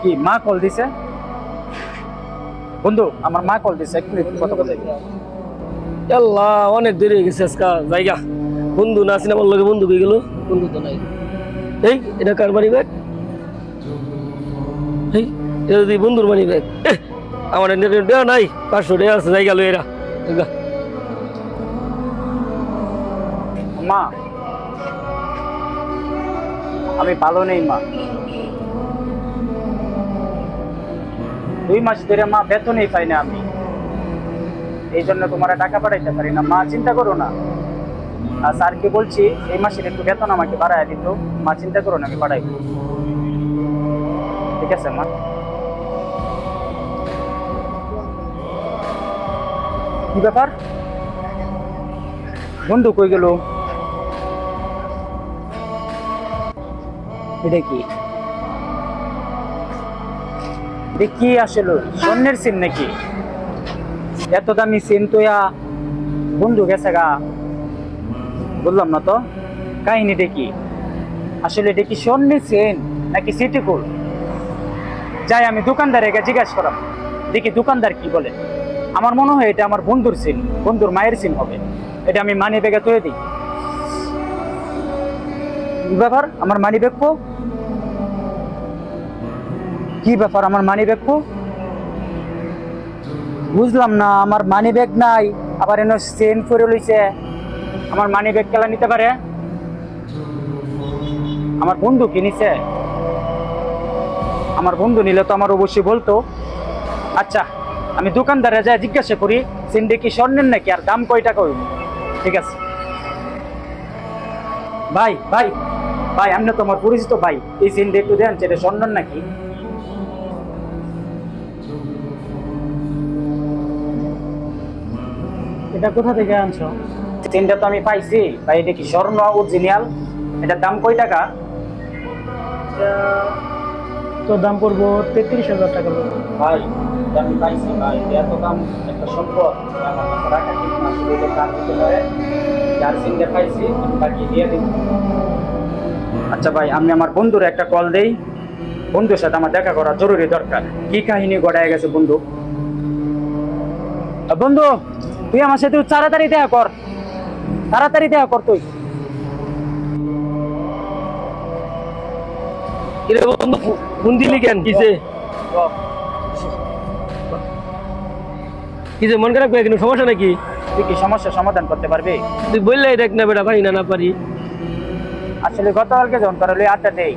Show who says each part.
Speaker 1: কি মা কল দিছে? বন্ধু আমার মা কল দিছে, একটু কথা বলতে।
Speaker 2: আল্লাহ অনেক দেরি হয়ে গেছে আজকা জায়গা। বন্ধু না আছি না, আমার লগে বন্ধু হয়ে গেল, বন্ধু তো নাই। এই এটা কার মানি ব্যাগ? এই এটা যদি বন্ধুর মানি ব্যাগ, আমার দেওয়া নাই, 500 টাকা আছে, জায়গা লো এরা।
Speaker 1: মা আমি ভালো নেই মা, 2 মাস ধরে মা বেতনই পাই না আমি, এই জন্য তোমার টাকা পাঠাইতে পারি না মা, চিন্তা করো না। আর স্যারকে বলছি এই মাসের একটু বেতন আমাকে বাড়ায় দিত, মা চিন্তা করো না আমি বাড়াইব, ঠিক আছে মা? কি ব্যাপার, বন্ধু কই গেল? এটা কি দেখি আসলে স্বর্ণের সিন নাকি? এত দামি সিন তো বন্ধু গেছে গা, বললাম না তো। কাহিনী দেখি আসলে এটা কি স্বর্ণের সিন নাকি সিটি গোল্ড? যাই আমি দোকানদারে জিজ্ঞাসা করাম, দেখি দোকানদার কি বলে। আমার মনে হয় এটা আমার বন্ধুর সিন, বন্ধুর মায়ের সিন হবে। এটা আমি মানি ব্যাগে তুলে দিই। কি ব্যাপার, আমার মানি ব্যাগ পো? কি ব্যাপার, আমার মানি ব্যাগ পো? বুঝলাম না, আমার মানি ব্যাগ নাই, আবার এনে চেন করে লইছে। আমার মানি ব্যাগ কেলা নিতে পারে? আমার বন্ধু কি নিছে? আমার বন্ধু নিলে তো আমার অবশ্যই বলতো। আচ্ছা আমি দোকানদারে যা জিজ্ঞাসা করি চেনটা কি স্বর্ণের নাকি, আর দাম কয় টাকা হইল। ঠিক আছে ভাই, ভাই ভাই আপনি তো আমার পরিচিত ভাই, এই চেনটা একটু দেন, সেটা স্বর্ণের নাকি? এটা কোথা থেকে আনছো? চেনটা তো আমি পাইছি ভাই, এটা কি স্বর্ণ অরিজিনাল? এটার দাম কয় টাকা?
Speaker 3: তো দাম পড়বো 33,000 টাকা।
Speaker 1: ভাই এটা আমি পাইছি ভাই, এত দাম একটা সম্পদ আমার কাছে রাখা ঠিক না, আসলে এটা দাম হতে পারে। যার চিনতে পাইছি আমি বাকি দিয়ে দিব। আচ্ছা ভাই আমি আমার বন্ধুর একটা কল দেই, বন্ধুর সাথে আমার দেখা করা জরুরি দরকার। কি কাহিনী ঘটায় গেছে বন্ধু? বন্ধু তুই আমার সাথে তাড়াতাড়ি দেখা কর, তাড়াতাড়ি দেখা কর তুই।
Speaker 2: কিরে বন্ধু, ফোন দিলি কেন? কিসে কিসে মন খারাপ করে, কোনো সমস্যা নাকি?
Speaker 1: তুই কি সমস্যার সমাধান করতে পারবি?
Speaker 2: তুই বললে দেখ না বেটা, পারি না, না পারি।
Speaker 1: আসলে গতকালকে যখন তোর আড্ডা দেই